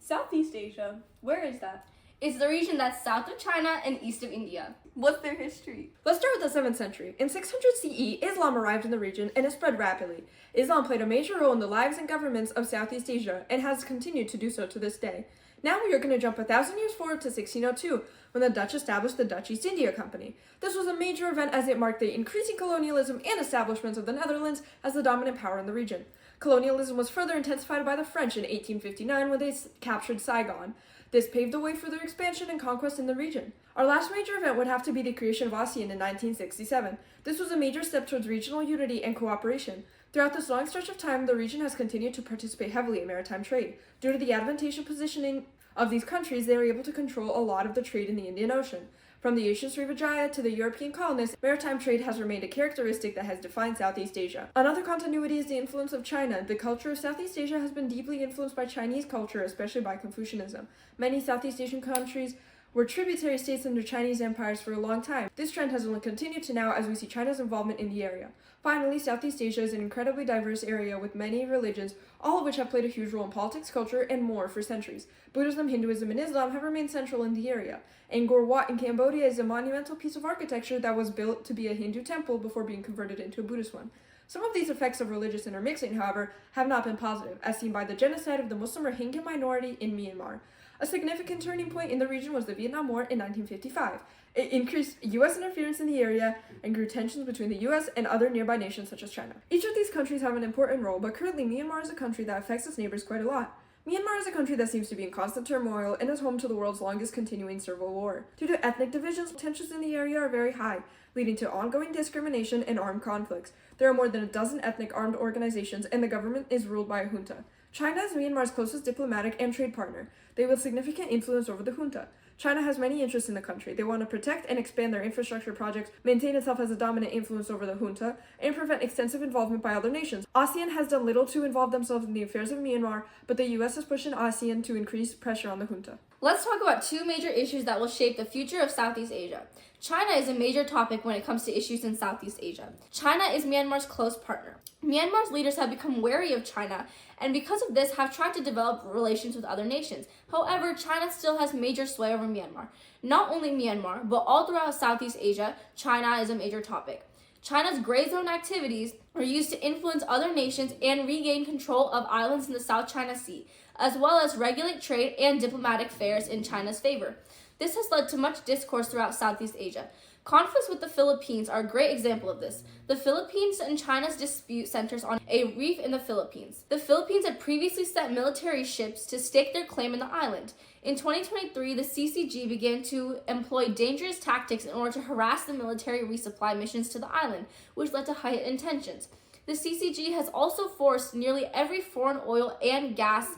Southeast Asia. Where is that? It's the region that's south of China and east of India. What's their history? Let's start with the 7th century. In 600 CE, Islam arrived in the region and it spread rapidly. Islam played a major role in the lives and governments of Southeast Asia and has continued to do so to this day. Now we are going to jump 1,000 years forward to 1602, when the Dutch established the Dutch East India Company. This was a major event as it marked the increasing colonialism and establishment of the Netherlands as the dominant power in the region. Colonialism was further intensified by the French in 1859 when they captured Saigon. This paved the way for their expansion and conquest in the region. Our last major event would have to be the creation of ASEAN in 1967. This was a major step towards regional unity and cooperation. Throughout this long stretch of time, the region has continued to participate heavily in maritime trade. Due to the advantageous positioning of these countries, they were able to control a lot of the trade in the Indian Ocean. From the ancient Srivijaya to the European colonists, maritime trade has remained a characteristic that has defined Southeast Asia. Another continuity is the influence of China. The culture of Southeast Asia has been deeply influenced by Chinese culture, especially by Confucianism. Many Southeast Asian countries were tributary states under Chinese empires for a long time. This trend has only continued to now as we see China's involvement in the area. Finally, Southeast Asia is an incredibly diverse area with many religions, all of which have played a huge role in politics, culture, and more for centuries. Buddhism, Hinduism, and Islam have remained central in the area. Angkor Wat in Cambodia is a monumental piece of architecture that was built to be a Hindu temple before being converted into a Buddhist one. Some of these effects of religious intermixing, however, have not been positive, as seen by the genocide of the Muslim Rohingya minority in Myanmar. A significant turning point in the region was the Vietnam War in 1955. It increased U.S. interference in the area and grew tensions between the U.S. and other nearby nations such as China. Each of these countries have an important role, but currently Myanmar is a country that affects its neighbors quite a lot. Myanmar is a country that seems to be in constant turmoil and is home to the world's longest continuing civil war. Due to ethnic divisions, tensions in the area are very high, leading to ongoing discrimination and armed conflicts. There are more than a dozen ethnic armed organizations, and the government is ruled by a junta. China is Myanmar's closest diplomatic and trade partner. They wield significant influence over the junta. China has many interests in the country. They want to protect and expand their infrastructure projects, maintain itself as a dominant influence over the junta, and prevent extensive involvement by other nations. ASEAN has done little to involve themselves in the affairs of Myanmar, but the U.S. is pushing ASEAN to increase pressure on the junta. Let's talk about two major issues that will shape the future of Southeast Asia. China is a major topic when it comes to issues in Southeast Asia. China is Myanmar's close partner. Myanmar's leaders have become wary of China, and because of this have tried to develop relations with other nations. However, China still has major sway over Myanmar. Not only Myanmar, but all throughout Southeast Asia, China is a major topic. China's gray zone activities are used to influence other nations and regain control of islands in the South China Sea, as well as regulate trade and diplomatic affairs in China's favor. This has led to much discourse throughout Southeast Asia. Conflicts with the Philippines are a great example of this. The Philippines and China's dispute centers on a reef in the Philippines. The Philippines had previously sent military ships to stake their claim in the island. In 2023, the CCG began to employ dangerous tactics in order to harass the military resupply missions to the island, which led to heightened tensions. The CCG has also forced nearly every foreign oil and gas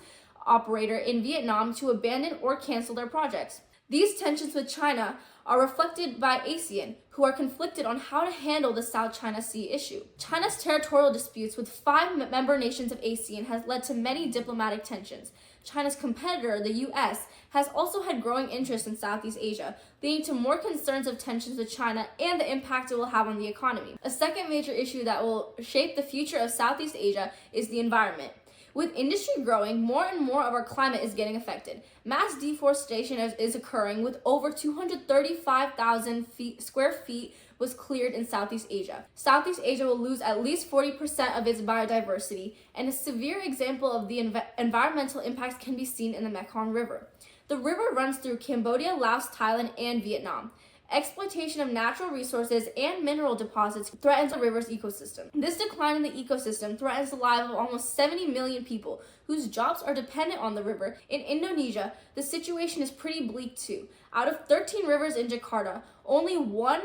operator in Vietnam to abandon or cancel their projects. These tensions with China are reflected by ASEAN, who are conflicted on how to handle the South China Sea issue. China's territorial disputes with 5 member nations of ASEAN has led to many diplomatic tensions. China's competitor, the US, has also had growing interest in Southeast Asia, leading to more concerns of tensions with China and the impact it will have on the economy. A second major issue that will shape the future of Southeast Asia is the environment. With industry growing, more and more of our climate is getting affected. Mass deforestation is occurring, with over 235,000 square feet was cleared in Southeast Asia. Southeast Asia will lose at least 40% of its biodiversity, and a severe example of the environmental impacts can be seen in the Mekong River. The river runs through Cambodia, Laos, Thailand, and Vietnam. Exploitation of natural resources and mineral deposits threatens the river's ecosystem. This decline in the ecosystem threatens the lives of almost 70 million people whose jobs are dependent on the river. In Indonesia, the situation is pretty bleak too. Out of 13 rivers in Jakarta, only one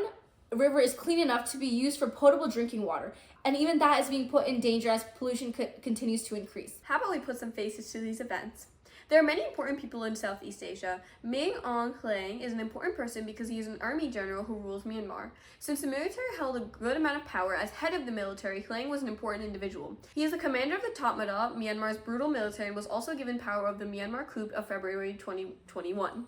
river is clean enough to be used for potable drinking water, and even that is being put in danger as pollution continues to increase. How about we put some faces to these events? There are many important people in Southeast Asia. Min Aung Hlaing is an important person because he is an army general who rules Myanmar. Since the military held a good amount of power as head of the military, Hlaing was an important individual. He is the commander of the Tatmadaw, Myanmar's brutal military, and was also given power of the Myanmar coup of February 2021.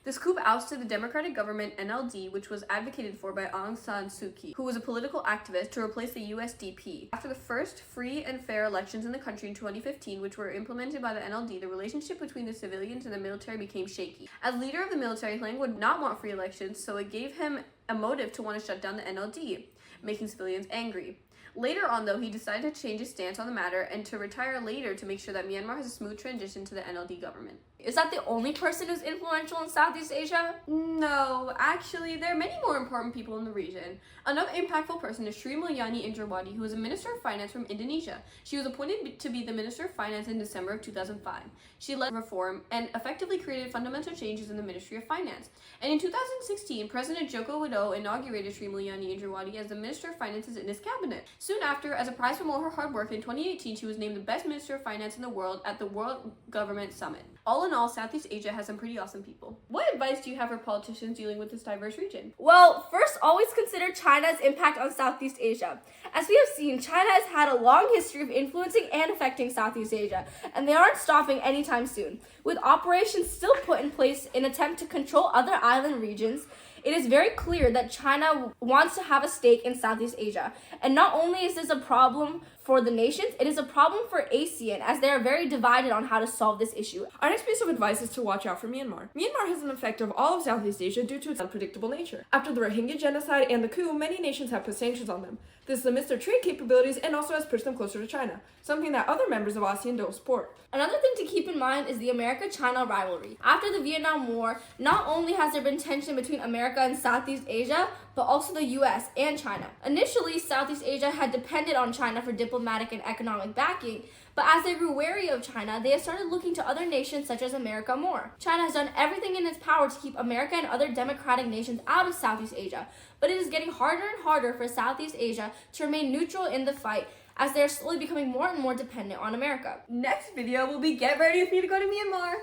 This coup ousted the democratic government NLD, which was advocated for by Aung San Suu Kyi, who was a political activist, to replace the USDP. After the first free and fair elections in the country in 2015, which were implemented by the NLD, the relationship between the civilians and the military became shaky. As leader of the military, Hlang would not want free elections, so it gave him a motive to want to shut down the NLD, making civilians angry. Later on, though, he decided to change his stance on the matter and to retire later to make sure that Myanmar has a smooth transition to the NLD government. Is that the only person who's influential in Southeast Asia? No, actually, there are many more important people in the region. Another impactful person is Sri Mulyani Indrawati, who is a Minister of Finance from Indonesia. She was appointed to be the Minister of Finance in December of 2005. She led reform and effectively created fundamental changes in the Ministry of Finance. And in 2016, President Joko Widodo inaugurated Sri Mulyani Indrawati as the Minister of Finances in his cabinet. Soon after, as a prize for all her hard work, in 2018, she was named the best Minister of Finance in the world at the World Government Summit. All in all, Southeast Asia has some pretty awesome people. What advice do you have for politicians dealing with this diverse region? Well, first, always consider China's impact on Southeast Asia. As we have seen, China has had a long history of influencing and affecting Southeast Asia, and they aren't stopping anytime soon. With operations still put in place in attempt to control other island regions, it is very clear that China wants to have a stake in Southeast Asia. And not only is this a problem for the nations, it is a problem for ASEAN, as they are very divided on how to solve this issue. Our next piece of advice is to watch out for Myanmar. Myanmar has an effect of all of Southeast Asia due to its unpredictable nature. After the Rohingya genocide and the coup, many nations have put sanctions on them. This limits their trade capabilities and also has pushed them closer to China, something that other members of ASEAN don't support. Another thing to keep in mind is the America-China rivalry. After the Vietnam War, not only has there been tension between America and Southeast Asia, but also the US and China. Initially, Southeast Asia had depended on China for diplomatic and economic backing, but as they grew wary of China, they have started looking to other nations such as America more. China has done everything in its power to keep America and other democratic nations out of Southeast Asia, but it is getting harder and harder for Southeast Asia to remain neutral in the fight, as they are slowly becoming more and more dependent on America. Next video will be get ready with me to go to Myanmar.